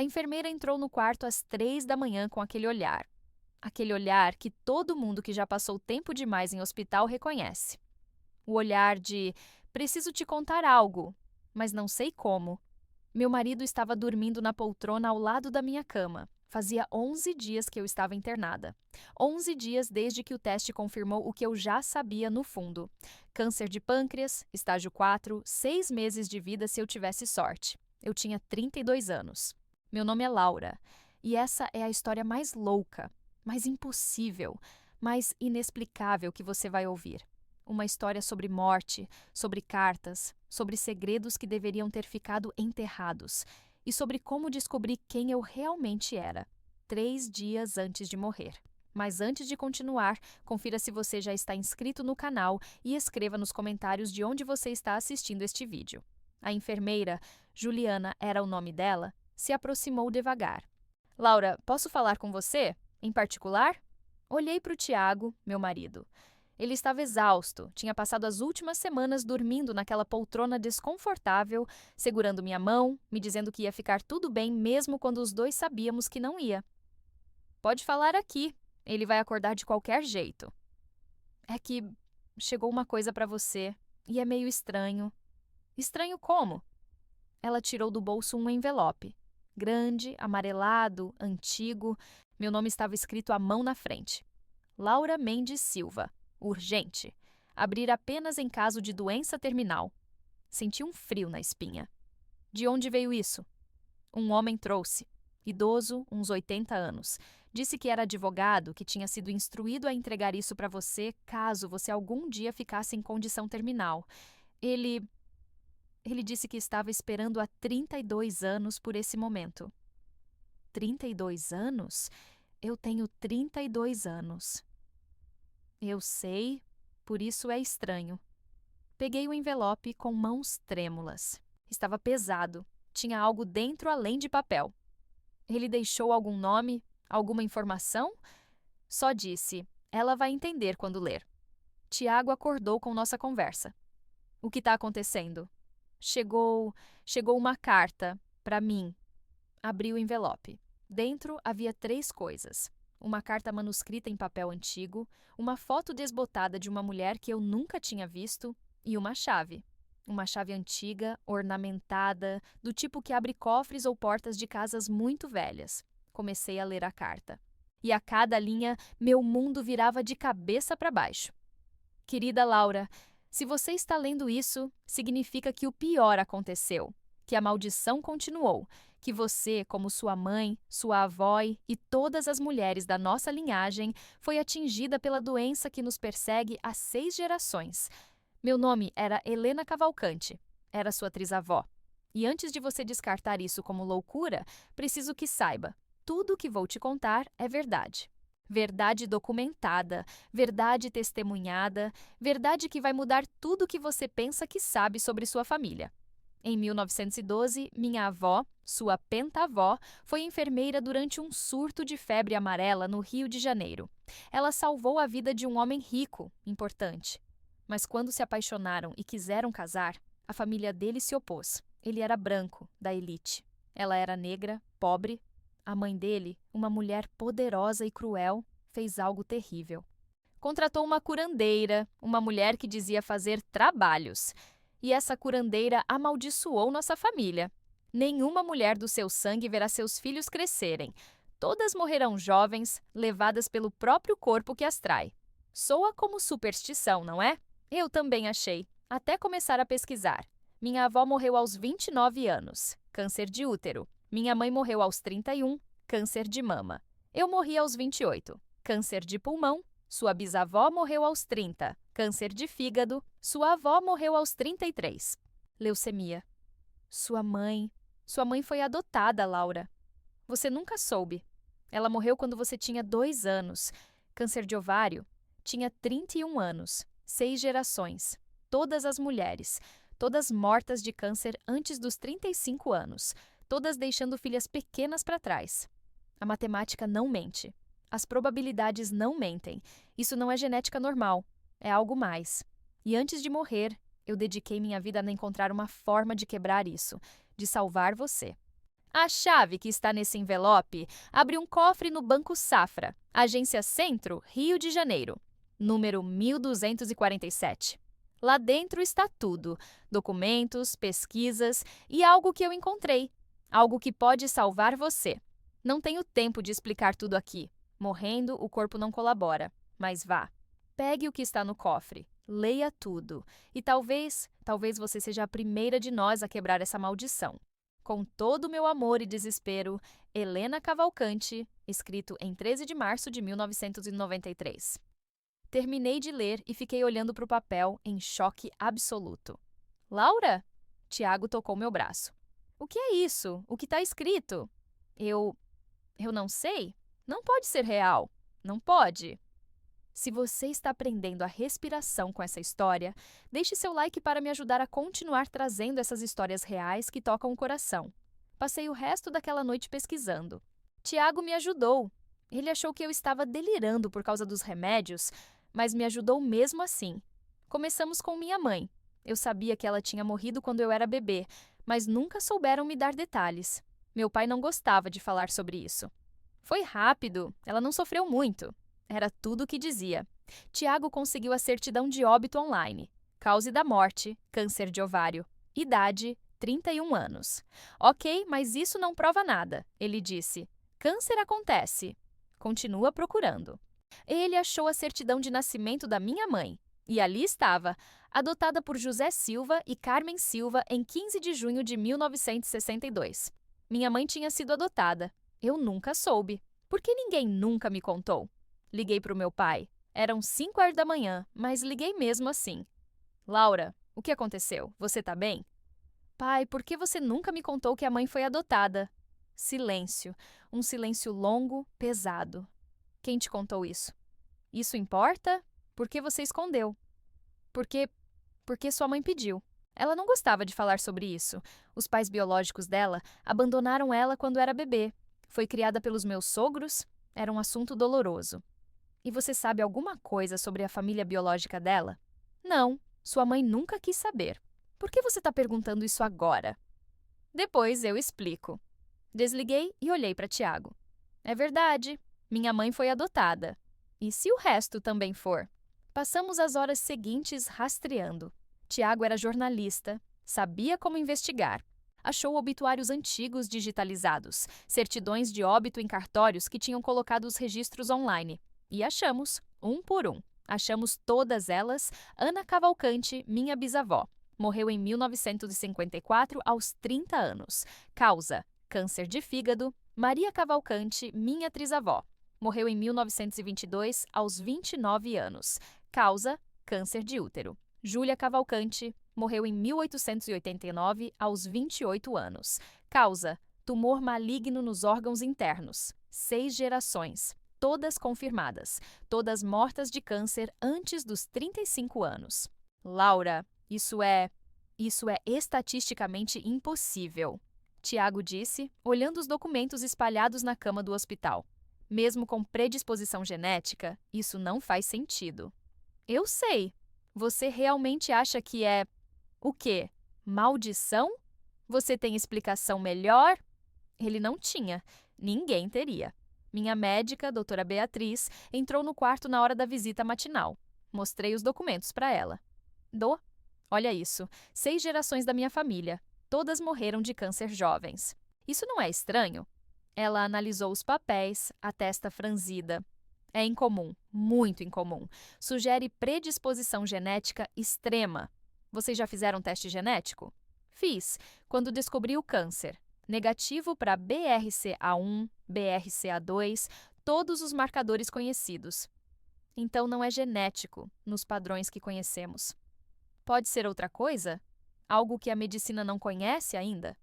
A enfermeira entrou no quarto às 3 da manhã com aquele olhar. Aquele olhar que todo mundo que já passou tempo demais em hospital reconhece. O olhar de preciso te contar algo, mas não sei como. Meu marido estava dormindo na poltrona ao lado da minha cama. Fazia 11 dias que eu estava internada. 11 dias desde que o teste confirmou o que eu já sabia no fundo. Câncer de pâncreas, estágio 4, 6 meses de vida se eu tivesse sorte. Eu tinha 32 anos. Meu nome é Laura, e essa é a história mais louca, mais impossível, mais inexplicável que você vai ouvir. Uma história sobre morte, sobre cartas, sobre segredos que deveriam ter ficado enterrados e sobre como descobri quem eu realmente era, 3 dias antes de morrer. Mas antes de continuar, confira se você já está inscrito no canal e escreva nos comentários de onde você está assistindo este vídeo. A enfermeira, Juliana era o nome dela, se aproximou devagar. Laura, posso falar com você? Em particular? Olhei para o Tiago, meu marido. Ele estava exausto, tinha passado as últimas semanas dormindo naquela poltrona desconfortável, segurando minha mão, me dizendo que ia ficar tudo bem mesmo quando os dois sabíamos que não ia. Pode falar aqui, ele vai acordar de qualquer jeito. É que chegou uma coisa para você, e é meio estranho. Estranho como? Ela tirou do bolso um envelope. Grande, amarelado, antigo, meu nome estava escrito à mão na frente. Laura Mendes Silva. Urgente. Abrir apenas em caso de doença terminal. Senti um frio na espinha. De onde veio isso? Um homem trouxe. Idoso, uns 80 anos. Disse que era advogado, que tinha sido instruído a entregar isso para você caso você algum dia ficasse em condição terminal. Ele disse que estava esperando há 32 anos por esse momento. 32 anos? Eu tenho 32 anos. Eu sei, por isso é estranho. Peguei o envelope com mãos trêmulas. Estava pesado. Tinha algo dentro além de papel. Ele deixou algum nome, alguma informação? Só disse, ela vai entender quando ler. Tiago acordou com nossa conversa. O que está acontecendo? Chegou uma carta, para mim. Abri o envelope. Dentro havia 3 coisas. Uma carta manuscrita em papel antigo, uma foto desbotada de uma mulher que eu nunca tinha visto e uma chave. Uma chave antiga, ornamentada, do tipo que abre cofres ou portas de casas muito velhas. Comecei a ler a carta. E a cada linha, meu mundo virava de cabeça para baixo. Querida Laura, se você está lendo isso, significa que o pior aconteceu, que a maldição continuou, que você, como sua mãe, sua avó e todas as mulheres da nossa linhagem, foi atingida pela doença que nos persegue há 6 gerações. Meu nome era Helena Cavalcante, era sua trisavó. E antes de você descartar isso como loucura, preciso que saiba, tudo o que vou te contar é verdade. Verdade documentada, verdade testemunhada, verdade que vai mudar tudo o que você pensa que sabe sobre sua família. Em 1912, minha avó, sua pentavó, foi enfermeira durante um surto de febre amarela no Rio de Janeiro. Ela salvou a vida de um homem rico, importante. Mas quando se apaixonaram e quiseram casar, a família dele se opôs. Ele era branco, da elite. Ela era negra, pobre. A mãe dele, uma mulher poderosa e cruel, fez algo terrível. Contratou uma curandeira, uma mulher que dizia fazer trabalhos. E essa curandeira amaldiçoou nossa família. Nenhuma mulher do seu sangue verá seus filhos crescerem. Todas morrerão jovens, levadas pelo próprio corpo que as trai. Soa como superstição, não é? Eu também achei, até começar a pesquisar. Minha avó morreu aos 29 anos, câncer de útero. Minha mãe morreu aos 31, câncer de mama. Eu morri aos 28, câncer de pulmão. Sua bisavó morreu aos 30, câncer de fígado. Sua avó morreu aos 33, leucemia. Sua mãe foi adotada, Laura. Você nunca soube. Ela morreu quando você tinha 2 anos. Câncer de ovário. Tinha 31 anos, 6 gerações. Todas as mulheres, todas mortas de câncer antes dos 35 anos, todas deixando filhas pequenas para trás. A matemática não mente. As probabilidades não mentem. Isso não é genética normal. É algo mais. E antes de morrer, eu dediquei minha vida a encontrar uma forma de quebrar isso, de salvar você. A chave que está nesse envelope abre um cofre no Banco Safra, Agência Centro, Rio de Janeiro, número 1247. Lá dentro está tudo: documentos, pesquisas e algo que eu encontrei. Algo que pode salvar você. Não tenho tempo de explicar tudo aqui. Morrendo, o corpo não colabora. Mas vá. Pegue o que está no cofre. Leia tudo. E talvez você seja a primeira de nós a quebrar essa maldição. Com todo o meu amor e desespero, Helena Cavalcante, escrito em 13 de março de 1993. Terminei de ler e fiquei olhando para o papel em choque absoluto. Laura? Tiago tocou meu braço. O que é isso? O que está escrito? Eu não sei. Não pode ser real. Não pode. Se você está aprendendo a respiração com essa história, deixe seu like para me ajudar a continuar trazendo essas histórias reais que tocam o coração. Passei o resto daquela noite pesquisando. Tiago me ajudou. Ele achou que eu estava delirando por causa dos remédios, mas me ajudou mesmo assim. Começamos com minha mãe. Eu sabia que ela tinha morrido quando eu era bebê, mas nunca souberam me dar detalhes. Meu pai não gostava de falar sobre isso. Foi rápido, ela não sofreu muito. Era tudo o que dizia. Tiago conseguiu a certidão de óbito online. Causa da morte, câncer de ovário. Idade, 31 anos. Ok, mas isso não prova nada, ele disse. Câncer acontece. Continua procurando. Ele achou a certidão de nascimento da minha mãe. E ali estava, adotada por José Silva e Carmen Silva em 15 de junho de 1962. Minha mãe tinha sido adotada. Eu nunca soube. Por que ninguém nunca me contou? Liguei para o meu pai. Eram 5 horas da manhã, mas liguei mesmo assim. Laura, o que aconteceu? Você tá bem? Pai, por que você nunca me contou que a mãe foi adotada? Silêncio. Um silêncio longo, pesado. Quem te contou isso? Isso importa? Por que você escondeu? Porque sua mãe pediu. Ela não gostava de falar sobre isso. Os pais biológicos dela abandonaram ela quando era bebê. Foi criada pelos meus sogros. Era um assunto doloroso. E você sabe alguma coisa sobre a família biológica dela? Não, sua mãe nunca quis saber. Por que você está perguntando isso agora? Depois eu explico. Desliguei e olhei para Tiago. É verdade, minha mãe foi adotada. E se o resto também for? Passamos as horas seguintes rastreando. Tiago era jornalista, sabia como investigar. Achou obituários antigos digitalizados, certidões de óbito em cartórios que tinham colocado os registros online. E achamos, um por um. Achamos todas elas. Ana Cavalcante, minha bisavó. Morreu em 1954 aos 30 anos. Causa: câncer de fígado. Maria Cavalcante, minha trisavó. Morreu em 1922 aos 29 anos. Causa: câncer de útero. Júlia Cavalcante morreu em 1889 aos 28 anos. Causa: tumor maligno nos órgãos internos. 6 gerações. Todas confirmadas, todas mortas de câncer antes dos 35 anos. Laura, isso é estatisticamente impossível, Tiago disse, olhando os documentos espalhados na cama do hospital. Mesmo com predisposição genética, isso não faz sentido. Eu sei. Você realmente acha que é... o quê? Maldição? Você tem explicação melhor? Ele não tinha. Ninguém teria. Minha médica, doutora Beatriz, entrou no quarto na hora da visita matinal. Mostrei os documentos para ela. Olha isso, 6 gerações da minha família. Todas morreram de câncer jovens. Isso não é estranho? Ela analisou os papéis, a testa franzida. É incomum, muito incomum. Sugere predisposição genética extrema. Vocês já fizeram teste genético? Fiz, quando descobri o câncer. Negativo para BRCA1, BRCA2, todos os marcadores conhecidos. Então não é genético, nos padrões que conhecemos. Pode ser outra coisa? Algo que a medicina não conhece ainda?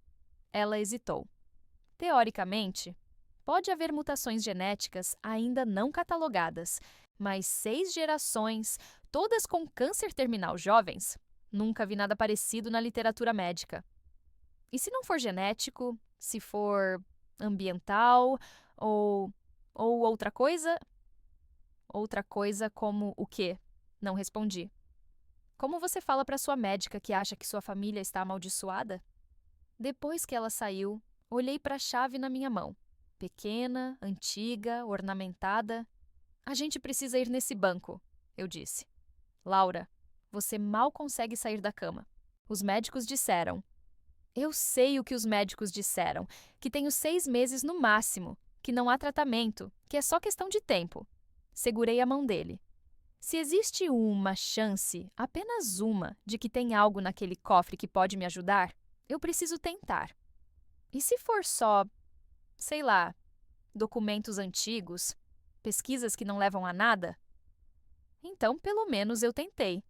Ela hesitou. Teoricamente, pode haver mutações genéticas ainda não catalogadas, mas 6 gerações, todas com câncer terminal jovens? Nunca vi nada parecido na literatura médica. E se não for genético, se for ambiental ou outra coisa? Outra coisa como o quê? Não respondi. Como você fala para sua médica que acha que sua família está amaldiçoada? Depois que ela saiu, Olhei para a chave na minha mão. Pequena, antiga, ornamentada. A gente precisa ir nesse banco, eu disse. Laura, você mal consegue sair da cama. Os médicos disseram. Eu sei o que os médicos disseram, que tenho 6 meses no máximo, que não há tratamento, que é só questão de tempo. Segurei a mão dele. Se existe uma chance, apenas uma, de que tem algo naquele cofre que pode me ajudar, eu preciso tentar. E se for só, sei lá, documentos antigos, pesquisas que não levam a nada? Então, pelo menos eu tentei.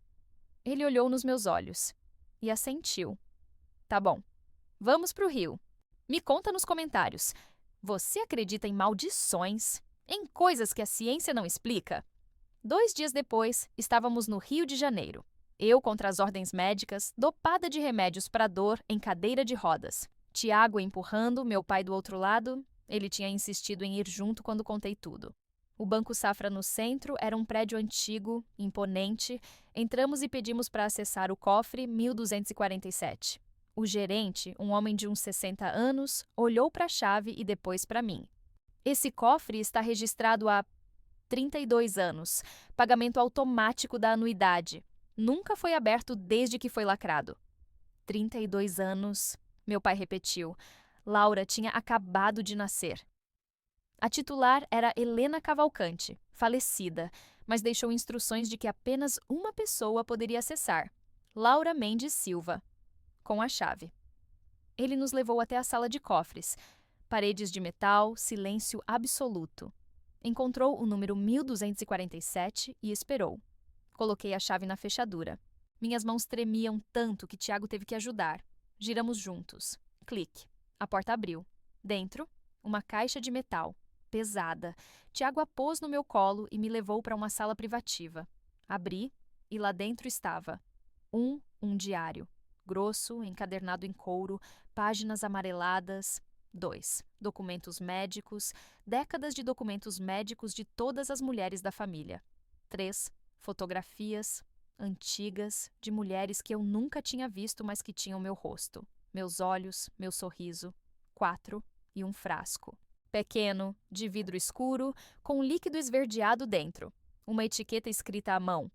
Ele olhou nos meus olhos e assentiu. Tá bom, vamos pro rio. Me conta nos comentários. Você acredita em maldições? Em coisas que a ciência não explica? 2 dias depois, estávamos no Rio de Janeiro. Eu contra as ordens médicas, dopada de remédios para dor em cadeira de rodas. Tiago empurrando, meu pai do outro lado. Ele tinha insistido em ir junto quando contei tudo. O Banco Safra no centro era um prédio antigo, imponente. Entramos e pedimos para acessar o cofre 1247. O gerente, um homem de uns 60 anos, olhou para a chave e depois para mim. Esse cofre está registrado há 32 anos. Pagamento automático da anuidade. Nunca foi aberto desde que foi lacrado. 32 anos, meu pai repetiu. Laura tinha acabado de nascer. A titular era Helena Cavalcante, falecida, mas deixou instruções de que apenas uma pessoa poderia acessar. Laura Mendes Silva, com a chave. Ele nos levou até a sala de cofres. Paredes de metal, silêncio absoluto. Encontrou o número 1247 e esperou. Coloquei a chave na fechadura. Minhas mãos tremiam tanto que Tiago teve que ajudar. Giramos juntos. Clique. A porta abriu. Dentro, uma caixa de metal. Pesada. Tiago a pôs no meu colo e me levou para uma sala privativa. Abri e lá dentro estava um diário. Grosso, encadernado em couro, páginas amareladas. 2. Documentos médicos, décadas de documentos médicos de todas as mulheres da família. 3. Fotografias antigas de mulheres que eu nunca tinha visto, mas que tinham meu rosto, meus olhos, meu sorriso. 4. E um frasco. Pequeno, de vidro escuro, com um líquido esverdeado dentro. Uma etiqueta escrita à mão.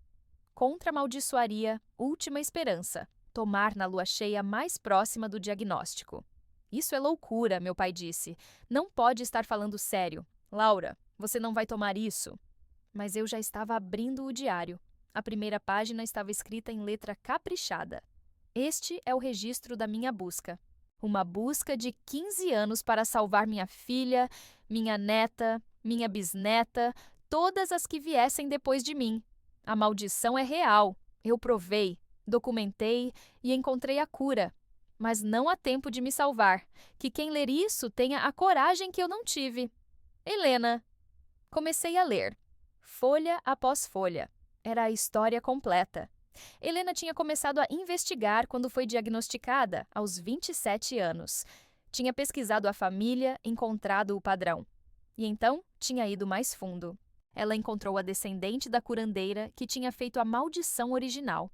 Contra a amaldiçoaria, última esperança. Tomar na lua cheia mais próxima do diagnóstico. Isso é loucura, meu pai disse. Não pode estar falando sério. Laura, você não vai tomar isso. Mas eu já estava abrindo o diário. A primeira página estava escrita em letra caprichada. Este é o registro da minha busca. Uma busca de 15 anos para salvar minha filha, minha neta, minha bisneta, todas as que viessem depois de mim. A maldição é real. Eu provei, documentei e encontrei a cura. Mas não há tempo de me salvar. Que quem ler isso tenha a coragem que eu não tive. Helena. Comecei a ler. Folha após folha. Era a história completa. Helena tinha começado a investigar quando foi diagnosticada, aos 27 anos. Tinha pesquisado a família, encontrado o padrão. E então tinha ido mais fundo. Ela encontrou a descendente da curandeira que tinha feito a maldição original.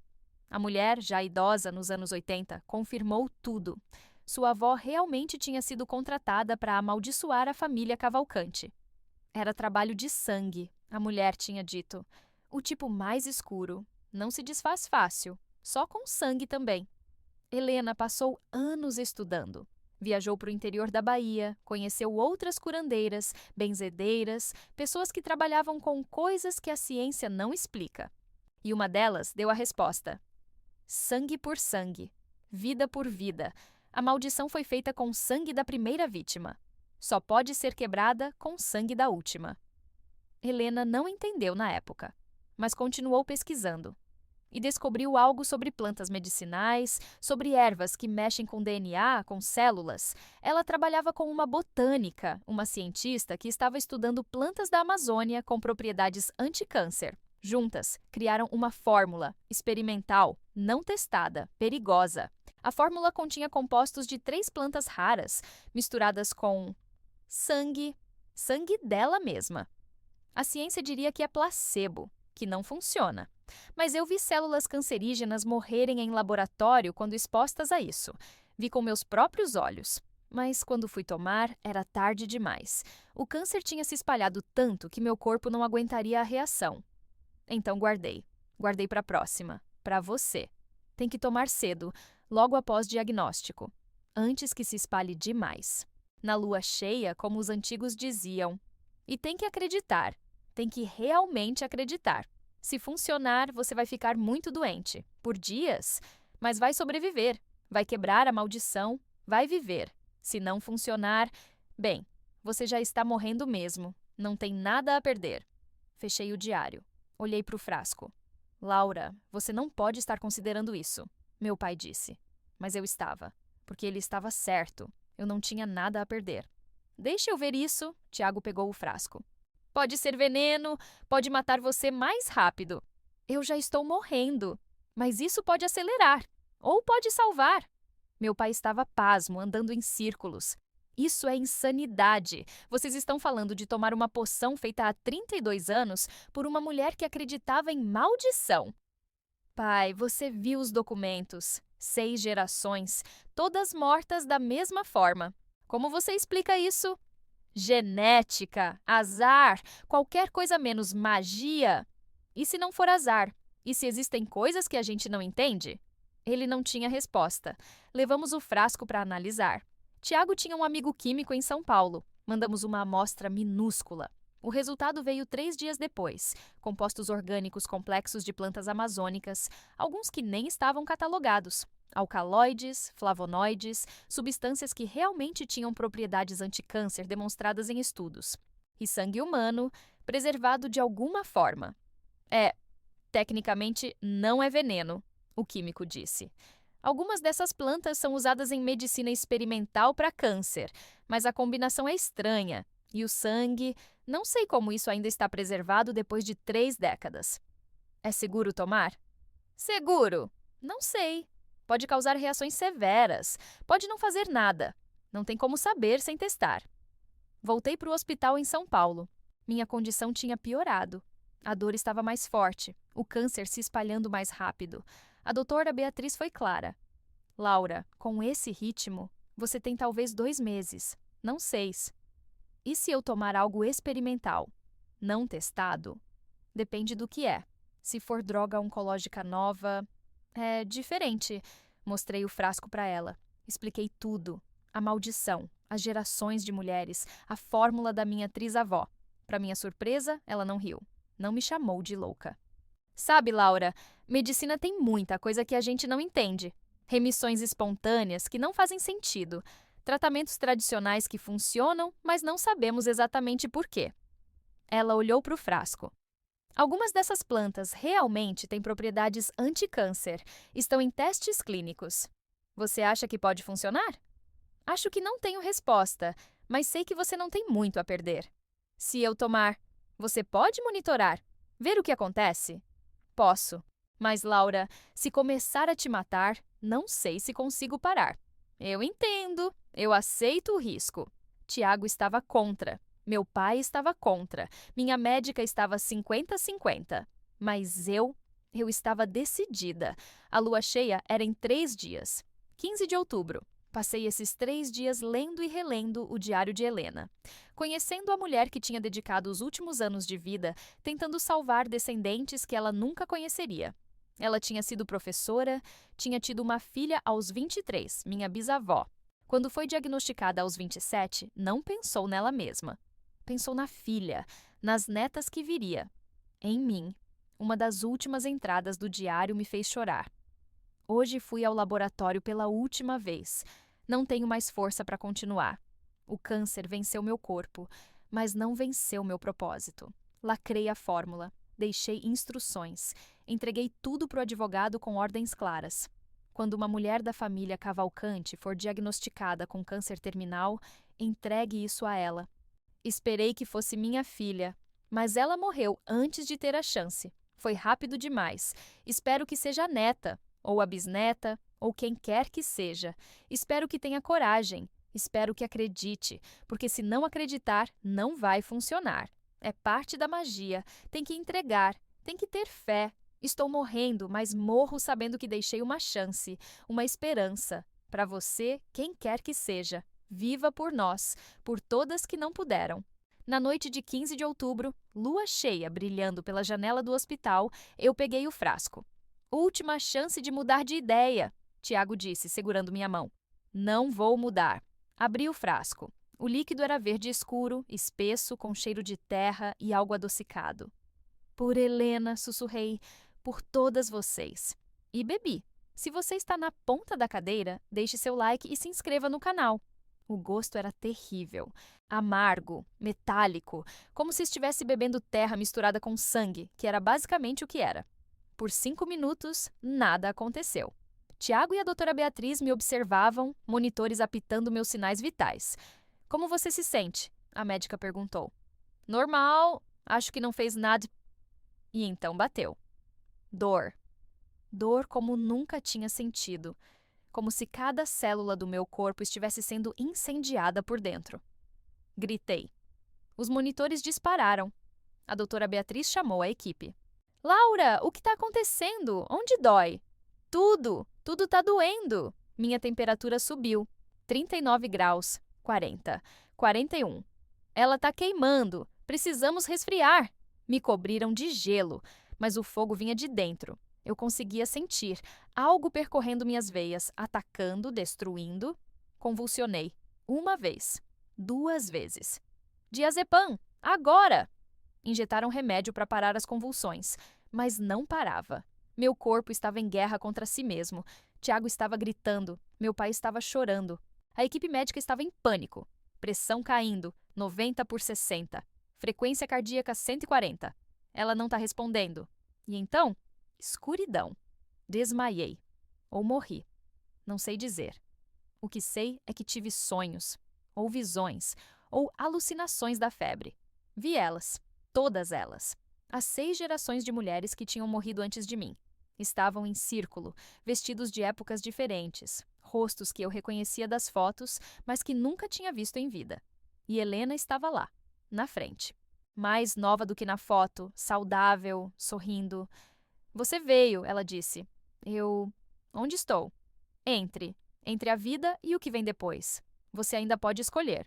A mulher, já idosa nos anos 80, confirmou tudo. Sua avó realmente tinha sido contratada para amaldiçoar a família Cavalcante. Era trabalho de sangue, a mulher tinha dito. O tipo mais escuro. Não se desfaz fácil, só com sangue também. Helena passou anos estudando. Viajou para o interior da Bahia, conheceu outras curandeiras, benzedeiras, pessoas que trabalhavam com coisas que a ciência não explica. E uma delas deu a resposta. Sangue por sangue, vida por vida. A maldição foi feita com sangue da primeira vítima. Só pode ser quebrada com sangue da última. Helena não entendeu na época, mas continuou pesquisando. E descobriu algo sobre plantas medicinais, sobre ervas que mexem com DNA, com células. Ela trabalhava com uma botânica, uma cientista que estava estudando plantas da Amazônia com propriedades anti-câncer. Juntas, criaram uma fórmula experimental, não testada, perigosa. A fórmula continha compostos de 3 plantas raras, misturadas com sangue dela mesma. A ciência diria que é placebo, que não funciona. Mas eu vi células cancerígenas morrerem em laboratório quando expostas a isso. Vi com meus próprios olhos. Mas quando fui tomar, era tarde demais. O câncer tinha se espalhado tanto que meu corpo não aguentaria a reação. Então guardei. Guardei para a próxima. Para você. Tem que tomar cedo, logo após diagnóstico, antes que se espalhe demais. Na lua cheia, como os antigos diziam. E tem que acreditar. Tem que realmente acreditar. Se funcionar, você vai ficar muito doente, por dias, mas vai sobreviver, vai quebrar a maldição, vai viver. Se não funcionar, bem, você já está morrendo mesmo, não tem nada a perder. Fechei o diário. Olhei para o frasco. Laura, você não pode estar considerando isso, meu pai disse. Mas eu estava, porque ele estava certo. Eu não tinha nada a perder. Deixe eu ver isso. Tiago pegou o frasco. Pode ser veneno, pode matar você mais rápido. Eu já estou morrendo. Mas isso pode acelerar, ou pode salvar. Meu pai estava pasmo, andando em círculos. Isso é insanidade. Vocês estão falando de tomar uma poção feita há 32 anos por uma mulher que acreditava em maldição. Pai, você viu os documentos. 6 gerações, todas mortas da mesma forma. Como você explica isso? Genética, azar, qualquer coisa menos magia. E se não for azar? E se existem coisas que a gente não entende? Ele não tinha resposta. Levamos o frasco para analisar. Tiago tinha um amigo químico em São Paulo. Mandamos uma amostra minúscula. O resultado veio 3 dias depois. Compostos orgânicos complexos de plantas amazônicas, alguns que nem estavam catalogados. Alcaloides, flavonoides, substâncias que realmente tinham propriedades anticâncer demonstradas em estudos. E sangue humano, preservado de alguma forma. Tecnicamente não é veneno, o químico disse. Algumas dessas plantas são usadas em medicina experimental para câncer, mas a combinação é estranha. E o sangue, não sei como isso ainda está preservado depois de 3 décadas. É seguro tomar? Seguro? Não sei. Pode causar reações severas. Pode não fazer nada. Não tem como saber sem testar. Voltei para o hospital em São Paulo. Minha condição tinha piorado. A dor estava mais forte, o câncer se espalhando mais rápido. A doutora Beatriz foi clara. Laura, com esse ritmo, você tem talvez 2 meses, não 6. E se eu tomar algo experimental, não testado? Depende do que é. Se for droga oncológica nova, é diferente. Mostrei o frasco para ela. Expliquei tudo. A maldição, as gerações de mulheres, a fórmula da minha trisavó. Para minha surpresa, ela não riu. Não me chamou de louca. Sabe, Laura, medicina tem muita coisa que a gente não entende. Remissões espontâneas que não fazem sentido. Tratamentos tradicionais que funcionam, mas não sabemos exatamente por quê. Ela olhou para o frasco. Algumas dessas plantas realmente têm propriedades anticâncer. Estão em testes clínicos. Você acha que pode funcionar? Acho que não tenho resposta, mas sei que você não tem muito a perder. Se eu tomar, você pode monitorar, ver o que acontece? Posso. Mas, Laura, se começar a te matar, não sei se consigo parar. Eu entendo. Eu aceito o risco. Tiago estava contra. Meu pai estava contra. Minha médica estava 50-50. Mas eu estava decidida. A lua cheia era em 3 dias. 15 de outubro. Passei esses 3 dias lendo e relendo o diário de Helena, conhecendo a mulher que tinha dedicado os últimos anos de vida tentando salvar descendentes que ela nunca conheceria. Ela tinha sido professora, tinha tido uma filha aos 23, minha bisavó. Quando foi diagnosticada aos 27, não pensou nela mesma. Pensou na filha, nas netas que viria. Em mim. Uma das últimas entradas do diário me fez chorar. Hoje fui ao laboratório pela última vez. Não tenho mais força para continuar. O câncer venceu meu corpo, mas não venceu meu propósito. Lacrei a fórmula, deixei instruções, entreguei tudo para o advogado com ordens claras. Quando uma mulher da família Cavalcante for diagnosticada com câncer terminal, entregue isso a ela. Esperei que fosse minha filha, mas ela morreu antes de ter a chance. Foi rápido demais. Espero que seja a neta, ou a bisneta, ou quem quer que seja. Espero que tenha coragem. Espero que acredite, porque se não acreditar, não vai funcionar. É parte da magia. Tem que entregar, tem que ter fé. Estou morrendo, mas morro sabendo que deixei uma chance, uma esperança. Para você, quem quer que seja. Viva por nós, por todas que não puderam. Na noite de 15 de outubro, lua cheia brilhando pela janela do hospital, eu peguei o frasco. Última chance de mudar de ideia, Tiago disse, segurando minha mão. Não vou mudar. Abri o frasco. O líquido era verde escuro, espesso, com cheiro de terra e algo adocicado. Por Helena, sussurrei, por todas vocês. E bebi. Se você está na ponta da cadeira, deixe seu like e se inscreva no canal. O gosto era terrível. Amargo, metálico, como se estivesse bebendo terra misturada com sangue, que era basicamente o que era. Por 5 minutos, nada aconteceu. Tiago e a doutora Beatriz me observavam, monitores apitando meus sinais vitais. Como você se sente? A médica perguntou. Normal, acho que não fez nada. E então bateu. Dor. Dor como nunca tinha sentido. Como se cada célula do meu corpo estivesse sendo incendiada por dentro. Gritei. Os monitores dispararam. A doutora Beatriz chamou a equipe. Laura, o que está acontecendo? Onde dói? Tudo está doendo. Minha temperatura subiu. 39 graus, 40, 41. Ela está queimando. Precisamos resfriar. Me cobriram de gelo, mas o fogo vinha de dentro. Eu conseguia sentir algo percorrendo minhas veias, atacando, destruindo. Convulsionei. 1 vez. 2 vezes. Diazepam, agora! Injetaram remédio para parar as convulsões, mas não parava. Meu corpo estava em guerra contra si mesmo. Tiago estava gritando. Meu pai estava chorando. A equipe médica estava em pânico. Pressão caindo, 90 por 60. Frequência cardíaca 140. Ela não está respondendo. E então, escuridão. Desmaiei. Ou morri. Não sei dizer. O que sei é que tive sonhos, ou visões, ou alucinações da febre. Vi elas, todas elas. As 6 gerações de mulheres que tinham morrido antes de mim. Estavam em círculo, vestidos de épocas diferentes, rostos que eu reconhecia das fotos, mas que nunca tinha visto em vida. E Helena estava lá, na frente. Mais nova do que na foto, saudável, sorrindo. Você veio, ela disse. Onde estou? Entre a vida e o que vem depois. Você ainda pode escolher.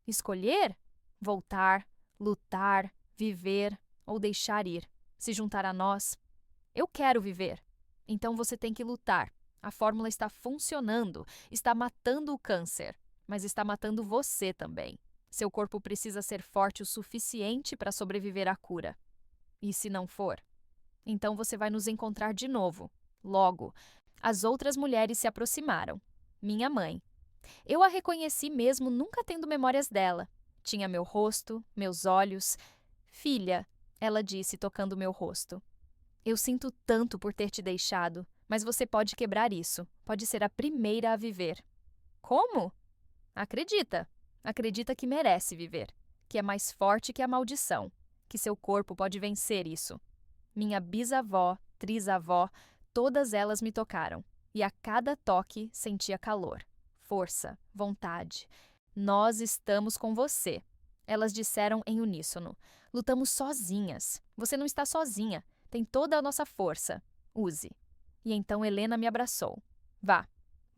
Escolher? Voltar, lutar, viver ou deixar ir, se juntar a nós. Eu quero viver. Então você tem que lutar. A fórmula está funcionando, está matando o câncer, mas está matando você também. Seu corpo precisa ser forte o suficiente para sobreviver à cura. E se não for? Então você vai nos encontrar de novo, logo. As outras mulheres se aproximaram. Minha mãe. Eu a reconheci mesmo nunca tendo memórias dela. Tinha meu rosto, meus olhos. Filha, ela disse, tocando meu rosto. Eu sinto tanto por ter te deixado, mas você pode quebrar isso. Pode ser a primeira a viver. Como? Acredita. Acredita que merece viver. Que é mais forte que a maldição. Que seu corpo pode vencer isso. Minha bisavó, trisavó, todas elas me tocaram. E a cada toque sentia calor, força, vontade. Nós estamos com você. Elas disseram em uníssono. Lutamos sozinhas. Você não está sozinha. Tem toda a nossa força. Use. E então Helena me abraçou. Vá.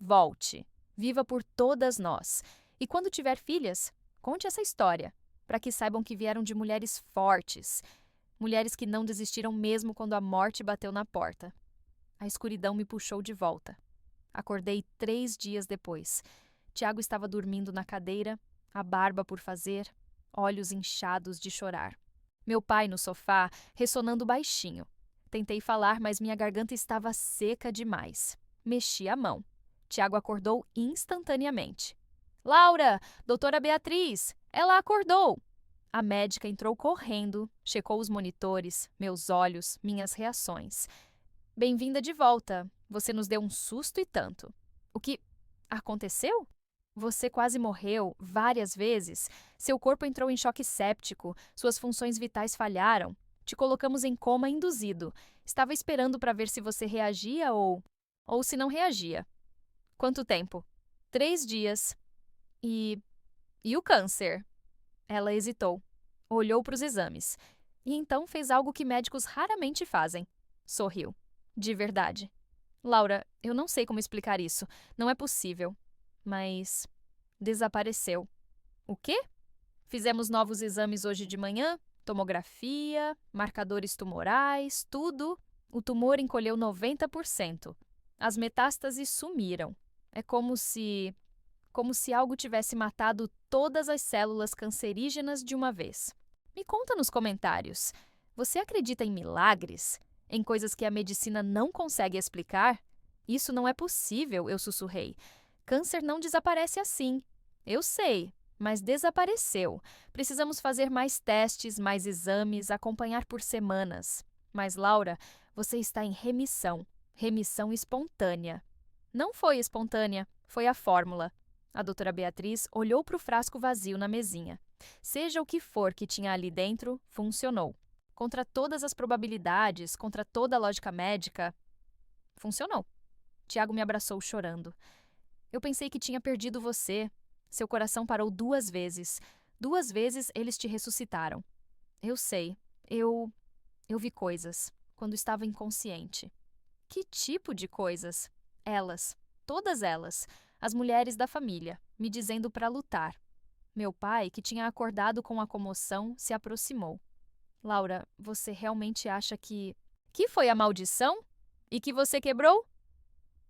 Volte. Viva por todas nós. E quando tiver filhas, conte essa história, para que saibam que vieram de mulheres fortes. Mulheres que não desistiram mesmo quando a morte bateu na porta. A escuridão me puxou de volta. Acordei 3 dias depois. Tiago estava dormindo na cadeira, a barba por fazer, olhos inchados de chorar. Meu pai no sofá, ressonando baixinho. Tentei falar, mas minha garganta estava seca demais. Mexi a mão. Tiago acordou instantaneamente. Laura, doutora Beatriz, ela acordou! A médica entrou correndo, checou os monitores, meus olhos, minhas reações. Bem-vinda de volta. Você nos deu um susto e tanto. O que aconteceu? Você quase morreu várias vezes. Seu corpo entrou em choque séptico, suas funções vitais falharam. Te colocamos em coma induzido. Estava esperando para ver se você reagia ou se não reagia. Quanto tempo? 3 dias. E o câncer? Ela hesitou. Olhou para os exames. E então fez algo que médicos raramente fazem. Sorriu. De verdade. Laura, eu não sei como explicar isso. Não é possível. Mas Desapareceu. O quê? Fizemos novos exames hoje de manhã, tomografia, marcadores tumorais, tudo. O tumor encolheu 90%. As metástases sumiram. É como se algo tivesse matado todas as células cancerígenas de uma vez. Me conta nos comentários. Você acredita em milagres? Em coisas que a medicina não consegue explicar? Isso não é possível, eu sussurrei. Câncer não desaparece assim. Eu sei, mas desapareceu. Precisamos fazer mais testes, mais exames, acompanhar por semanas. Mas, Laura, você está em remissão. Remissão espontânea. Não foi espontânea, foi a fórmula. A doutora Beatriz olhou para o frasco vazio na mesinha. Seja o que for que tinha ali dentro, funcionou. Contra todas as probabilidades, contra toda a lógica médica, funcionou. Tiago me abraçou chorando. Eu pensei que tinha perdido você. Seu coração parou 2 vezes. 2 vezes eles te ressuscitaram. Eu sei. Eu vi coisas quando estava inconsciente. Que tipo de coisas? Elas, todas elas, as mulheres da família, me dizendo para lutar. Meu pai, que tinha acordado com a comoção, se aproximou. Laura, você realmente acha que... Que foi a maldição? E que você quebrou?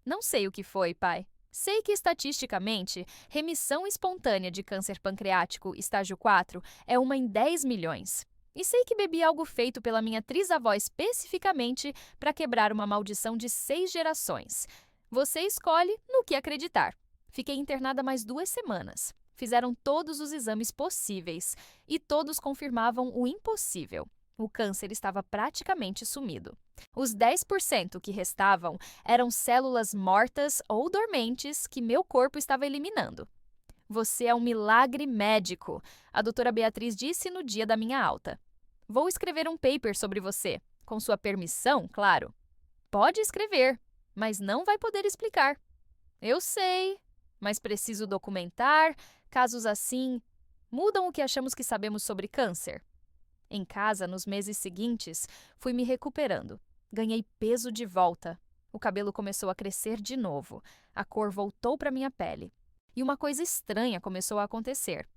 Não sei o que foi, pai. Sei que, estatisticamente, remissão espontânea de câncer pancreático, estágio 4, é uma em 10 milhões. E sei que bebi algo feito pela minha trisavó especificamente para quebrar uma maldição de 6 gerações. Você escolhe no que acreditar. Fiquei internada mais 2 semanas. Fizeram todos os exames possíveis e todos confirmavam o impossível. O câncer estava praticamente sumido. Os 10% que restavam eram células mortas ou dormentes que meu corpo estava eliminando. Você é um milagre médico, a doutora Beatriz disse no dia da minha alta. Vou escrever um paper sobre você, com sua permissão, claro. Pode escrever, mas não vai poder explicar. Eu sei, mas preciso documentar. Casos assim mudam o que achamos que sabemos sobre câncer. Em casa, nos meses seguintes, fui me recuperando. Ganhei peso de volta. O cabelo começou a crescer de novo. A cor voltou para minha pele. E uma coisa estranha começou a acontecer.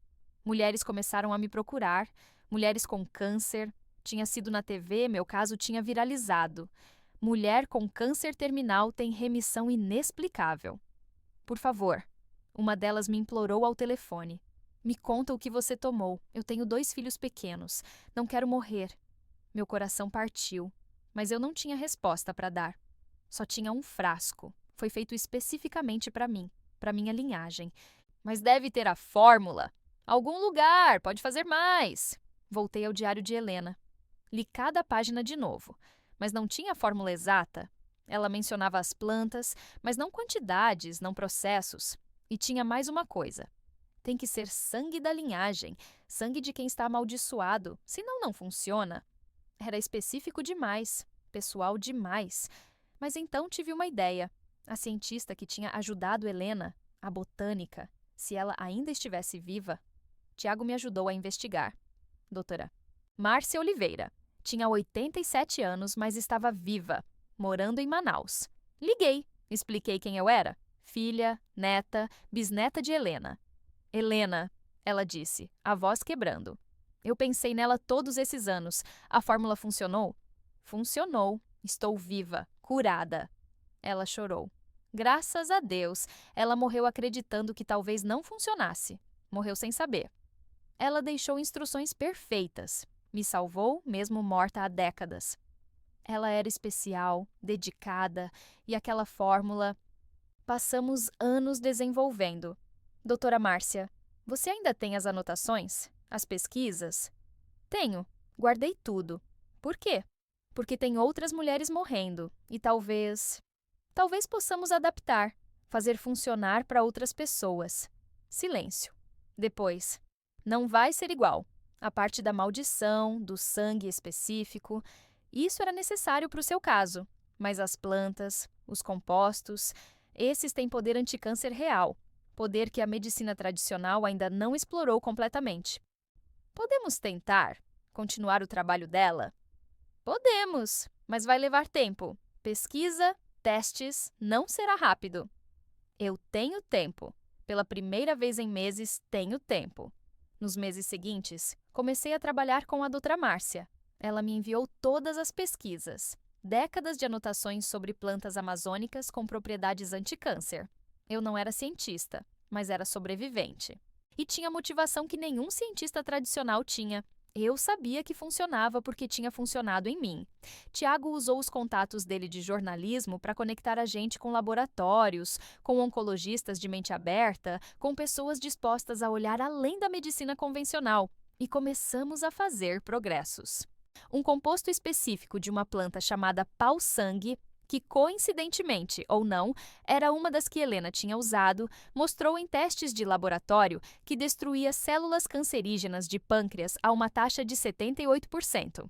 Mulheres começaram a me procurar, mulheres com câncer. Tinha sido na TV, meu caso tinha viralizado. Mulher com câncer terminal tem remissão inexplicável. Por favor, uma delas me implorou ao telefone. Me conta o que você tomou. Eu tenho 2 filhos pequenos. Não quero morrer. Meu coração partiu, mas eu não tinha resposta para dar. Só tinha um frasco. Foi feito especificamente para mim, para minha linhagem. Mas deve ter a fórmula. Algum lugar, pode fazer mais. Voltei ao diário de Helena. Li cada página de novo, mas não tinha a fórmula exata. Ela mencionava as plantas, mas não quantidades, não processos. E tinha mais uma coisa. Tem que ser sangue da linhagem, sangue de quem está amaldiçoado, senão não funciona. Era específico demais, pessoal demais. Mas então tive uma ideia. A cientista que tinha ajudado Helena, a botânica, se ela ainda estivesse viva, Tiago me ajudou a investigar. Doutora Márcia Oliveira. Tinha 87 anos, mas estava viva, morando em Manaus. Liguei, expliquei quem eu era. Filha, neta, bisneta de Helena. Helena, ela disse, a voz quebrando. Eu pensei nela todos esses anos. A fórmula funcionou? Funcionou. Estou viva, curada. Ela chorou. Graças a Deus, ela morreu acreditando que talvez não funcionasse. Morreu sem saber. Ela deixou instruções perfeitas. Me salvou, mesmo morta há décadas. Ela era especial, dedicada, e aquela fórmula... Passamos anos desenvolvendo. Doutora Márcia, você ainda tem as anotações? As pesquisas? Tenho. Guardei tudo. Por quê? Porque tem outras mulheres morrendo e talvez possamos adaptar, fazer funcionar para outras pessoas. Silêncio. Depois. Não vai ser igual. A parte da maldição, do sangue específico, isso era necessário para o seu caso. Mas as plantas, os compostos, esses têm poder anticâncer real. Poder que a medicina tradicional ainda não explorou completamente. Podemos tentar continuar o trabalho dela? Podemos, mas vai levar tempo. Pesquisa, testes, não será rápido. Eu tenho tempo. Pela primeira vez em meses, tenho tempo. Nos meses seguintes, comecei a trabalhar com a doutora Márcia. Ela me enviou todas as pesquisas. Décadas de anotações sobre plantas amazônicas com propriedades anticâncer. Eu não era cientista, mas era sobrevivente. E tinha motivação que nenhum cientista tradicional tinha. Eu sabia que funcionava porque tinha funcionado em mim. Tiago usou os contatos dele de jornalismo para conectar a gente com laboratórios, com oncologistas de mente aberta, com pessoas dispostas a olhar além da medicina convencional. E começamos a fazer progressos. Um composto específico de uma planta chamada pau-sangue, que coincidentemente ou não, era uma das que Helena tinha usado, mostrou em testes de laboratório que destruía células cancerígenas de pâncreas a uma taxa de 78%.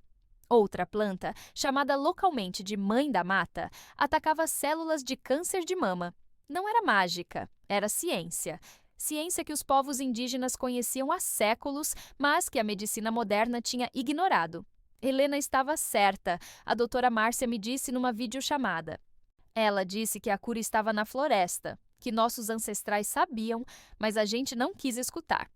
Outra planta, chamada localmente de mãe da mata, atacava células de câncer de mama. Não era mágica, era ciência. Ciência que os povos indígenas conheciam há séculos, mas que a medicina moderna tinha ignorado. Helena estava certa, a doutora Márcia me disse numa videochamada. Ela disse que a cura estava na floresta, que nossos ancestrais sabiam, mas a gente não quis escutar.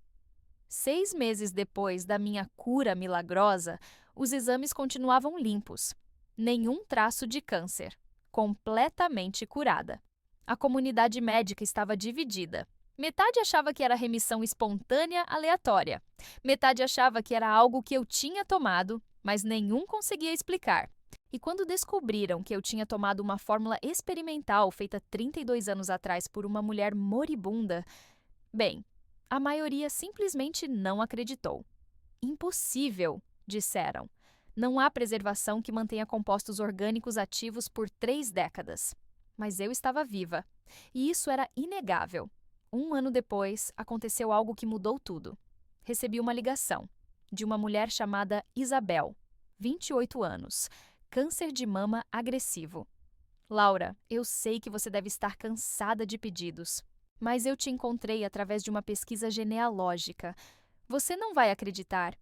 6 meses depois da minha cura milagrosa, os exames continuavam limpos. Nenhum traço de câncer. Completamente curada. A comunidade médica estava dividida. Metade achava que era remissão espontânea aleatória. Metade achava que era algo que eu tinha tomado, mas nenhum conseguia explicar. E quando descobriram que eu tinha tomado uma fórmula experimental feita 32 anos atrás por uma mulher moribunda, bem, a maioria simplesmente não acreditou. Impossível, disseram. Não há preservação que mantenha compostos orgânicos ativos por 3 décadas. Mas eu estava viva. E isso era inegável. 1 ano depois, aconteceu algo que mudou tudo. Recebi uma ligação de uma mulher chamada Isabel, 28 anos, câncer de mama agressivo. Laura, eu sei que você deve estar cansada de pedidos, mas eu te encontrei através de uma pesquisa genealógica. Você não vai acreditar,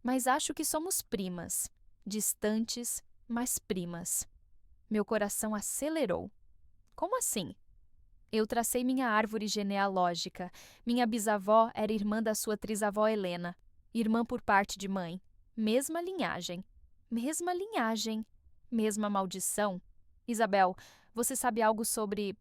mas acho que somos primas, distantes, mas primas. Meu coração acelerou. Como assim? Eu tracei minha árvore genealógica. Minha bisavó era irmã da sua trisavó Helena, irmã por parte de mãe. Mesma linhagem. Mesma linhagem. Mesma maldição. Isabel, você sabe algo sobre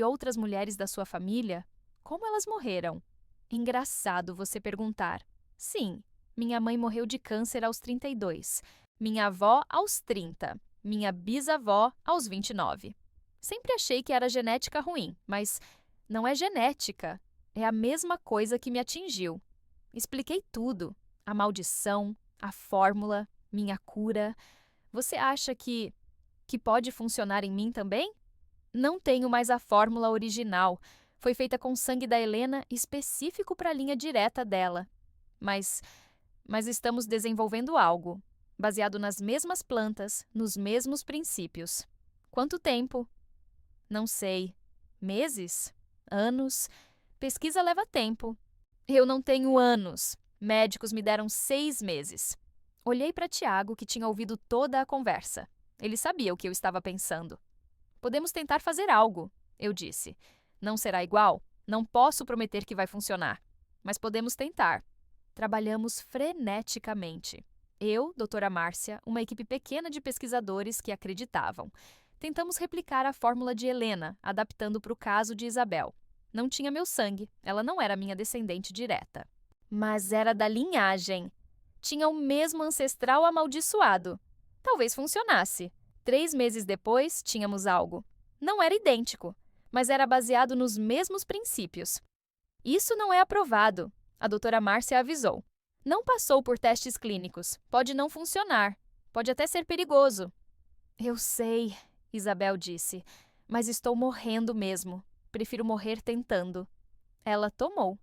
outras mulheres da sua família? Como elas morreram? Engraçado você perguntar. Sim, minha mãe morreu de câncer aos 32. Minha avó aos 30. Minha bisavó aos 29. Sempre achei que era genética ruim, mas não é genética. É a mesma coisa que me atingiu. Expliquei tudo. A maldição, a fórmula, minha cura. Você acha que pode funcionar em mim também? Não tenho mais a fórmula original. Foi feita com sangue da Helena específico para a linha direta dela. Mas estamos desenvolvendo algo, baseado nas mesmas plantas, nos mesmos princípios. Quanto tempo? Não sei. Meses? Anos? Pesquisa leva tempo. Eu não tenho anos. Médicos me deram 6 meses. Olhei para Tiago, que tinha ouvido toda a conversa. Ele sabia o que eu estava pensando. Podemos tentar fazer algo, eu disse. Não será igual? Não posso prometer que vai funcionar. Mas podemos tentar. Trabalhamos freneticamente. Eu, doutora Márcia, uma equipe pequena de pesquisadores que acreditavam. Tentamos replicar a fórmula de Helena, adaptando para o caso de Isabel. Não tinha meu sangue, ela não era minha descendente direta. Mas era da linhagem. Tinha o mesmo ancestral amaldiçoado. Talvez funcionasse. 3 meses depois, tínhamos algo. Não era idêntico, mas era baseado nos mesmos princípios. Isso não é aprovado, a doutora Márcia avisou. Não passou por testes clínicos. Pode não funcionar. Pode até ser perigoso. Eu sei, Isabel disse, mas estou morrendo mesmo. Prefiro morrer tentando. Ela tomou,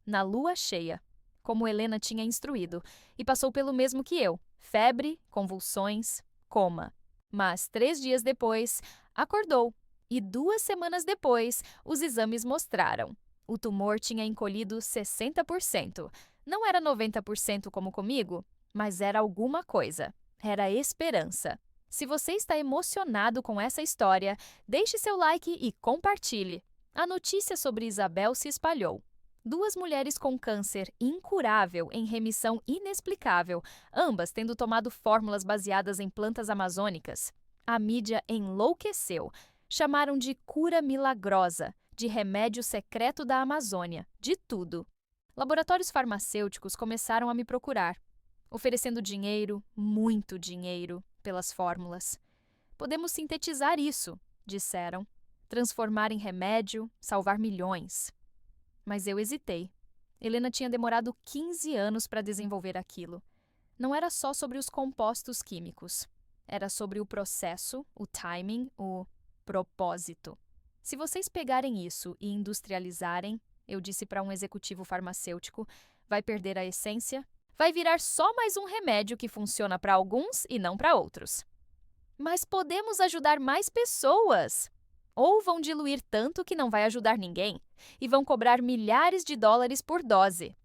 na lua cheia, como Helena tinha instruído, e passou pelo mesmo que eu: febre, convulsões, coma. Mas 3 dias depois, acordou. E 2 semanas depois, os exames mostraram. O tumor tinha encolhido 60%. Não era 90% como comigo, mas era alguma coisa. Era esperança. Se você está emocionado com essa história, deixe seu like e compartilhe. A notícia sobre Isabel se espalhou. Duas mulheres com câncer incurável em remissão inexplicável, ambas tendo tomado fórmulas baseadas em plantas amazônicas. A mídia enlouqueceu. Chamaram de cura milagrosa, de remédio secreto da Amazônia, de tudo. Laboratórios farmacêuticos começaram a me procurar, oferecendo dinheiro, muito dinheiro, pelas fórmulas. Podemos sintetizar isso, disseram. Transformar em remédio, salvar milhões. Mas eu hesitei. Helena tinha demorado 15 anos para desenvolver aquilo. Não era só sobre os compostos químicos. Era sobre o processo, o timing, o propósito. Se vocês pegarem isso e industrializarem, eu disse para um executivo farmacêutico, vai perder a essência? Vai virar só mais um remédio que funciona para alguns e não para outros. Mas podemos ajudar mais pessoas! Ou vão diluir tanto que não vai ajudar ninguém e vão cobrar milhares de dólares por dose.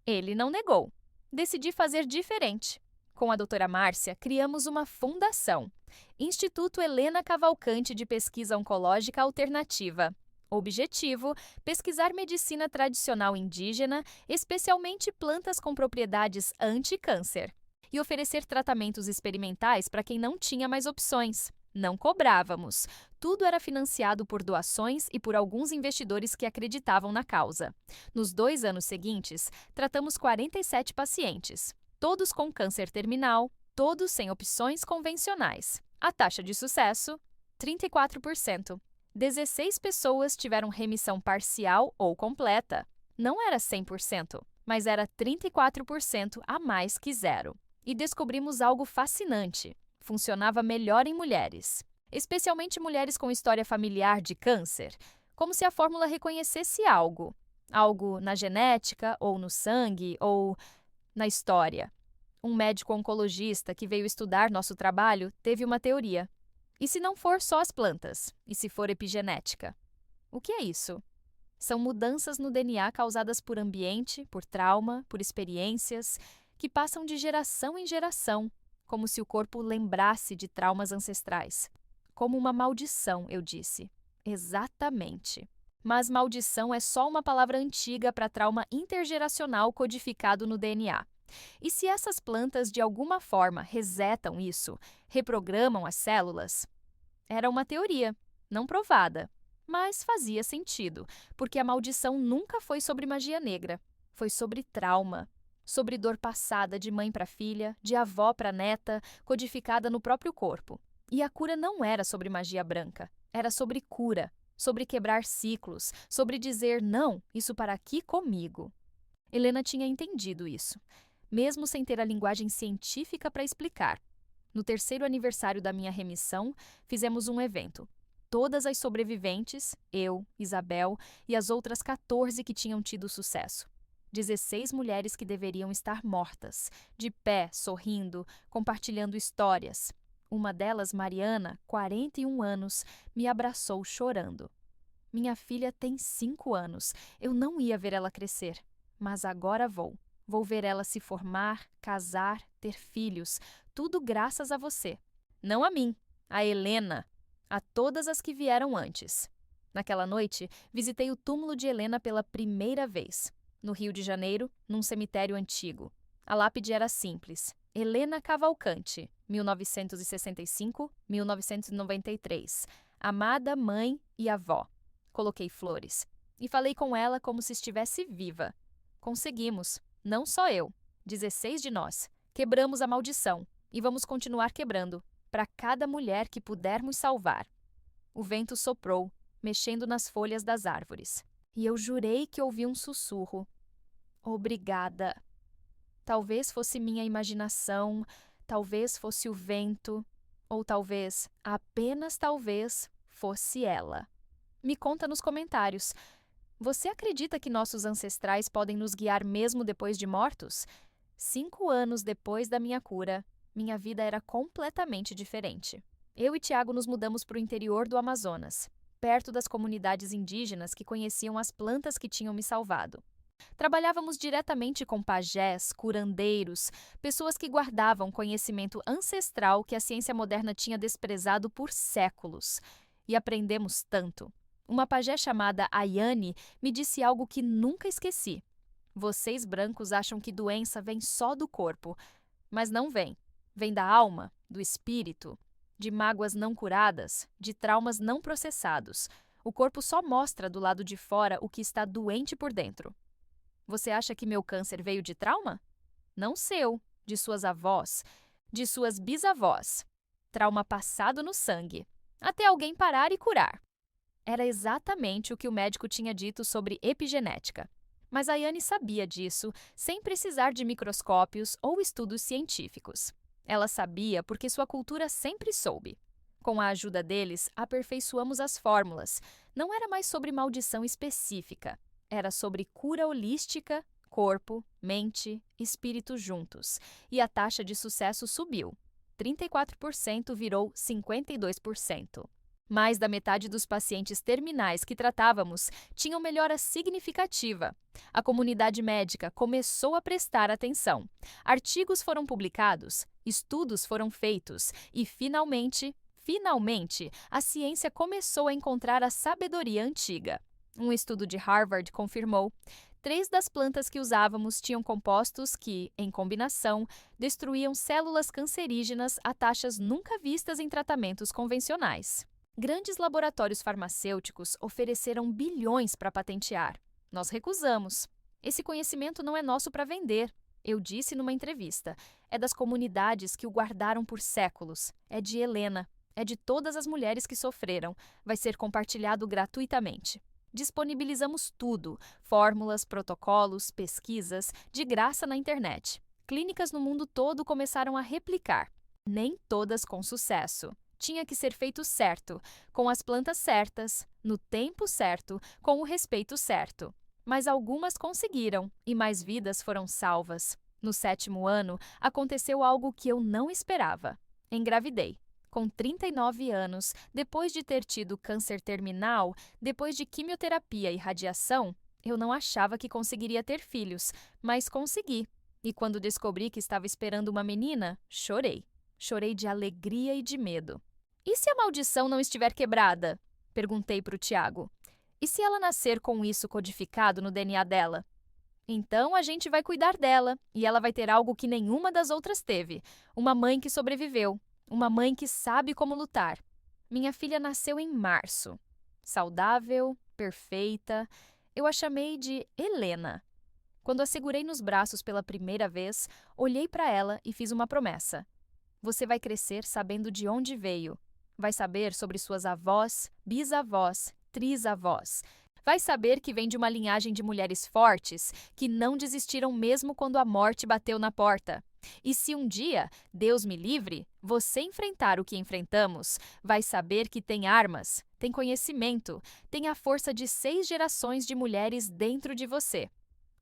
Ele não negou. Decidi fazer diferente. Com a doutora Márcia, criamos uma fundação, Instituto Helena Cavalcante de Pesquisa Oncológica Alternativa. Objetivo: pesquisar medicina tradicional indígena, especialmente plantas com propriedades anti-câncer, e oferecer tratamentos experimentais para quem não tinha mais opções. Não cobrávamos. Tudo era financiado por doações e por alguns investidores que acreditavam na causa. Nos 2 anos seguintes, tratamos 47 pacientes, todos com câncer terminal, todos sem opções convencionais. A taxa de sucesso, 34%. 16 pessoas tiveram remissão parcial ou completa. Não era 100%, mas era 34% a mais que zero. E descobrimos algo fascinante. Funcionava melhor em mulheres, especialmente mulheres com história familiar de câncer, como se a fórmula reconhecesse algo na genética, ou no sangue, ou na história. Um médico oncologista que veio estudar nosso trabalho teve uma teoria. E se não for só as plantas? E se for epigenética? O que é isso? São mudanças no DNA causadas por ambiente, por trauma, por experiências, que passam de geração em geração, como se o corpo lembrasse de traumas ancestrais. Como uma maldição, eu disse. Exatamente. Mas maldição é só uma palavra antiga para trauma intergeracional codificado no DNA. E se essas plantas de alguma forma resetam isso, reprogramam as células? Era uma teoria, não provada, mas fazia sentido, porque a maldição nunca foi sobre magia negra, foi sobre trauma. Sobre dor passada de mãe para filha, de avó para neta, codificada no próprio corpo. E a cura não era sobre magia branca, era sobre cura, sobre quebrar ciclos, sobre dizer não, isso para aqui comigo. Helena tinha entendido isso, mesmo sem ter a linguagem científica para explicar. No 3º aniversário da minha remissão, fizemos um evento. Todas as sobreviventes, eu, Isabel e as outras 14 que tinham tido sucesso. 16 mulheres que deveriam estar mortas, de pé, sorrindo, compartilhando histórias. Uma delas, Mariana, 41 anos, me abraçou chorando. Minha filha tem 5 anos. Eu não ia ver ela crescer, mas agora vou. Vou ver ela se formar, casar, ter filhos, tudo graças a você. Não a mim, a Helena, a todas as que vieram antes. Naquela noite, visitei o túmulo de Helena pela primeira vez. No Rio de Janeiro, num cemitério antigo. A lápide era simples. Helena Cavalcante, 1965-1993. Amada mãe e avó. Coloquei flores. E falei com ela como se estivesse viva. Conseguimos. Não só eu. 16 de nós. Quebramos a maldição. E vamos continuar quebrando. Para cada mulher que pudermos salvar. O vento soprou, mexendo nas folhas das árvores. E eu jurei que ouvi um sussurro. Obrigada. Talvez fosse minha imaginação, talvez fosse o vento, ou talvez, apenas talvez, fosse ela. Me conta nos comentários. Você acredita que nossos ancestrais podem nos guiar mesmo depois de mortos? 5 anos depois da minha cura, minha vida era completamente diferente. Eu e Tiago nos mudamos para o interior do Amazonas, perto das comunidades indígenas que conheciam as plantas que tinham me salvado. Trabalhávamos diretamente com pajés, curandeiros, pessoas que guardavam conhecimento ancestral que a ciência moderna tinha desprezado por séculos. E aprendemos tanto. Uma pajé chamada Ayane me disse algo que nunca esqueci. Vocês brancos acham que doença vem só do corpo, mas não vem. Vem da alma, do espírito, de mágoas não curadas, de traumas não processados. O corpo só mostra do lado de fora o que está doente por dentro. Você acha que meu câncer veio de trauma? Não seu, de suas avós, de suas bisavós. Trauma passado no sangue, até alguém parar e curar. Era exatamente o que o médico tinha dito sobre epigenética. Mas a Ayane sabia disso sem precisar de microscópios ou estudos científicos. Ela sabia porque sua cultura sempre soube. Com a ajuda deles, aperfeiçoamos as fórmulas. Não era mais sobre maldição específica. Era sobre cura holística, corpo, mente, espírito juntos. E a taxa de sucesso subiu. 34% virou 52%. Mais da metade dos pacientes terminais que tratávamos tinham melhora significativa. A comunidade médica começou a prestar atenção. Artigos foram publicados, estudos foram feitos e, finalmente, a ciência começou a encontrar a sabedoria antiga. Um estudo de Harvard confirmou: 3 das plantas que usávamos tinham compostos que, em combinação, destruíam células cancerígenas a taxas nunca vistas em tratamentos convencionais. Grandes laboratórios farmacêuticos ofereceram bilhões para patentear. Nós recusamos. Esse conhecimento não é nosso para vender. Eu disse numa entrevista. É das comunidades que o guardaram por séculos. É de Helena. É de todas as mulheres que sofreram. Vai ser compartilhado gratuitamente. Disponibilizamos tudo: fórmulas, protocolos, pesquisas, de graça na internet. Clínicas no mundo todo começaram a replicar. Nem todas com sucesso. Tinha que ser feito certo, com as plantas certas, no tempo certo, com o respeito certo. Mas algumas conseguiram e mais vidas foram salvas. No 7º ano, aconteceu algo que eu não esperava. Engravidei. Com 39 anos, depois de ter tido câncer terminal, depois de quimioterapia e radiação, eu não achava que conseguiria ter filhos, mas consegui. E quando descobri que estava esperando uma menina, chorei. Chorei de alegria e de medo. E se a maldição não estiver quebrada? Perguntei para o Tiago. E se ela nascer com isso codificado no DNA dela? Então a gente vai cuidar dela e ela vai ter algo que nenhuma das outras teve. Uma mãe que sobreviveu. Uma mãe que sabe como lutar. Minha filha nasceu em março. Saudável, perfeita. Eu a chamei de Helena. Quando a segurei nos braços pela primeira vez, olhei para ela e fiz uma promessa. Você vai crescer sabendo de onde veio. Vai saber sobre suas avós, bisavós, trisavós. Vai saber que vem de uma linhagem de mulheres fortes que não desistiram mesmo quando a morte bateu na porta. E se um dia, Deus me livre, você enfrentar o que enfrentamos, vai saber que tem armas, tem conhecimento, tem a força de 6 gerações de mulheres dentro de você.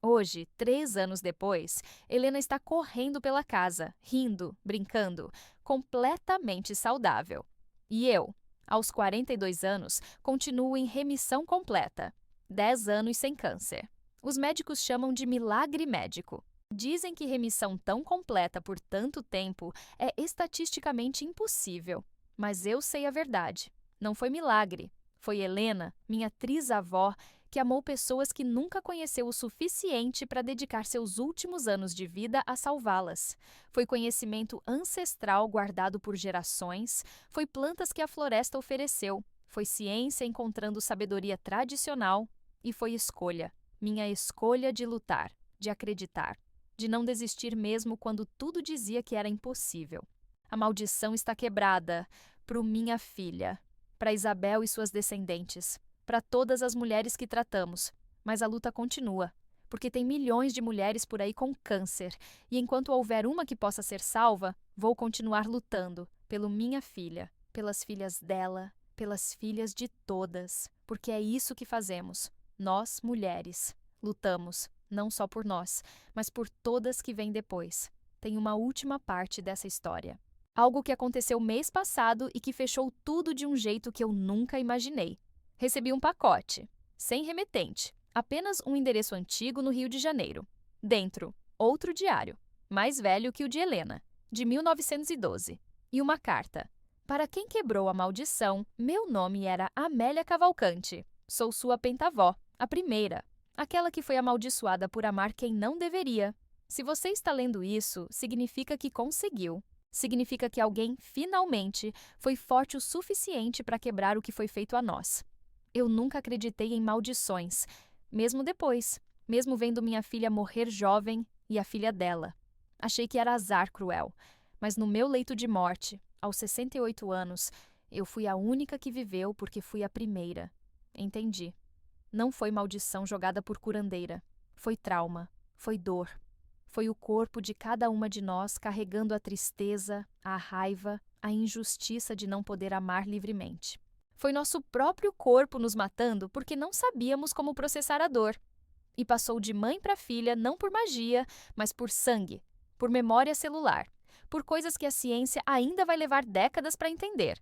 Hoje, 3 anos depois, Helena está correndo pela casa, rindo, brincando, completamente saudável. E eu, aos 42 anos, continuo em remissão completa. 10 anos sem câncer. Os médicos chamam de milagre médico. Dizem que remissão tão completa por tanto tempo é estatisticamente impossível. Mas eu sei a verdade. Não foi milagre. Foi Helena, minha trisavó, que amou pessoas que nunca conheceu o suficiente para dedicar seus últimos anos de vida a salvá-las. Foi conhecimento ancestral guardado por gerações, foi plantas que a floresta ofereceu, foi ciência encontrando sabedoria tradicional e foi escolha, minha escolha de lutar, de acreditar, de não desistir mesmo quando tudo dizia que era impossível. A maldição está quebrada para minha filha, para Isabel e suas descendentes, para todas as mulheres que tratamos, mas a luta continua, porque tem milhões de mulheres por aí com câncer, e enquanto houver uma que possa ser salva, vou continuar lutando pela minha filha, pelas filhas dela, pelas filhas de todas, porque é isso que fazemos, nós, mulheres, lutamos, não só por nós, mas por todas que vêm depois. Tem uma última parte dessa história. Algo que aconteceu mês passado e que fechou tudo de um jeito que eu nunca imaginei. Recebi um pacote, sem remetente, apenas um endereço antigo no Rio de Janeiro. Dentro, outro diário, mais velho que o de Helena, de 1912. E uma carta. Para quem quebrou a maldição, meu nome era Amélia Cavalcante. Sou sua pentavó, a primeira, aquela que foi amaldiçoada por amar quem não deveria. Se você está lendo isso, significa que conseguiu. Significa que alguém, finalmente, foi forte o suficiente para quebrar o que foi feito a nós. Eu nunca acreditei em maldições, mesmo depois, mesmo vendo minha filha morrer jovem e a filha dela. Achei que era azar cruel, mas no meu leito de morte, aos 68 anos, eu fui a única que viveu porque fui a primeira. Entendi. Não foi maldição jogada por curandeira. Foi trauma. Foi dor. Foi o corpo de cada uma de nós carregando a tristeza, a raiva, a injustiça de não poder amar livremente. Foi nosso próprio corpo nos matando porque não sabíamos como processar a dor. E passou de mãe para filha não por magia, mas por sangue, por memória celular, por coisas que a ciência ainda vai levar décadas para entender.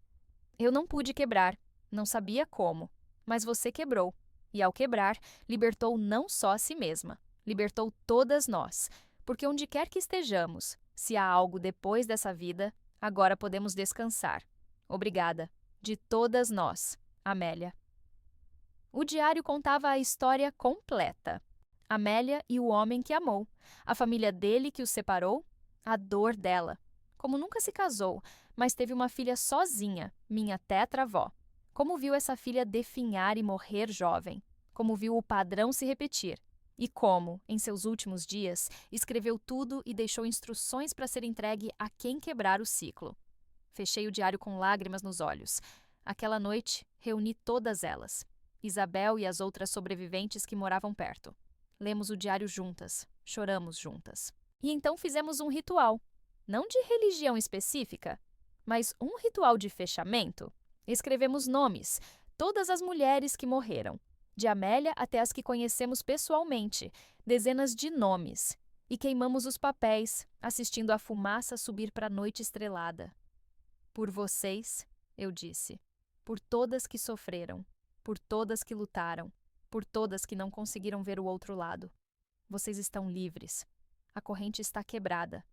Eu não pude quebrar, não sabia como, mas você quebrou. E ao quebrar, libertou não só a si mesma, libertou todas nós. Porque onde quer que estejamos, se há algo depois dessa vida, agora podemos descansar. Obrigada. De todas nós. Amélia. O diário contava a história completa. Amélia e o homem que amou, a família dele que o separou, a dor dela. Como nunca se casou, mas teve uma filha sozinha, minha tetravó. Como viu essa filha definhar e morrer jovem. Como viu o padrão se repetir. E como, em seus últimos dias, escreveu tudo e deixou instruções para ser entregue a quem quebrar o ciclo. Fechei o diário com lágrimas nos olhos. Aquela noite, reuni todas elas. Isabel e as outras sobreviventes que moravam perto. Lemos o diário juntas, choramos juntas. E então fizemos um ritual. Não de religião específica, mas um ritual de fechamento. Escrevemos nomes, todas as mulheres que morreram. De Amélia até as que conhecemos pessoalmente, dezenas de nomes. E queimamos os papéis, assistindo a fumaça subir para a noite estrelada. Por vocês, eu disse. Por todas que sofreram. Por todas que lutaram. Por todas que não conseguiram ver o outro lado. Vocês estão livres. A corrente está quebrada.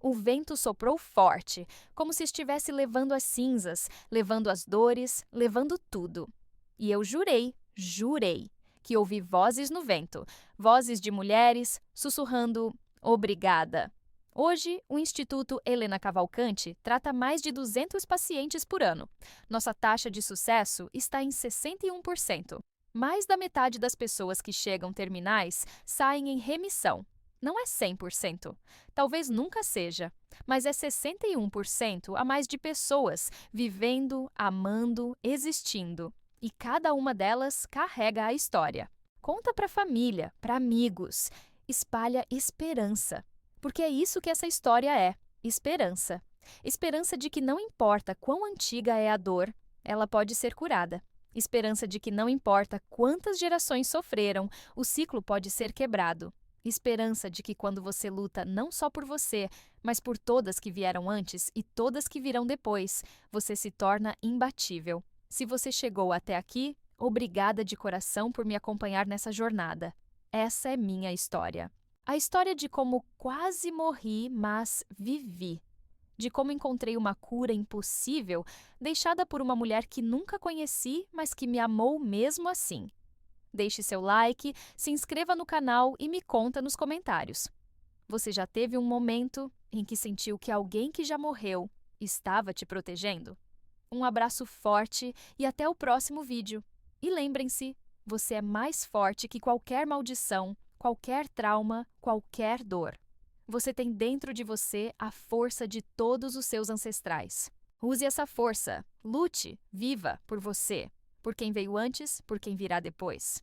O vento soprou forte, como se estivesse levando as cinzas, levando as dores, levando tudo. E eu jurei, que ouvi vozes no vento, vozes de mulheres sussurrando obrigada. Hoje, o Instituto Helena Cavalcante trata mais de 200 pacientes por ano. Nossa taxa de sucesso está em 61%. Mais da metade das pessoas que chegam terminais saem em remissão. Não é 100%. Talvez nunca seja, mas é 61% a mais de pessoas vivendo, amando, existindo. E cada uma delas carrega a história. Conta para a família, para amigos. Espalha esperança. Porque é isso que essa história é, esperança. Esperança de que não importa quão antiga é a dor, ela pode ser curada. Esperança de que não importa quantas gerações sofreram, o ciclo pode ser quebrado. Esperança de que quando você luta não só por você, mas por todas que vieram antes e todas que virão depois, você se torna imbatível. Se você chegou até aqui, obrigada de coração por me acompanhar nessa jornada. Essa é minha história. A história de como quase morri, mas vivi. De como encontrei uma cura impossível, deixada por uma mulher que nunca conheci, mas que me amou mesmo assim. Deixe seu like, se inscreva no canal e me conta nos comentários. Você já teve um momento em que sentiu que alguém que já morreu estava te protegendo? Um abraço forte e até o próximo vídeo. E lembrem-se, você é mais forte que qualquer maldição, qualquer trauma, qualquer dor. Você tem dentro de você a força de todos os seus ancestrais. Use essa força, lute, viva por você, por quem veio antes, por quem virá depois.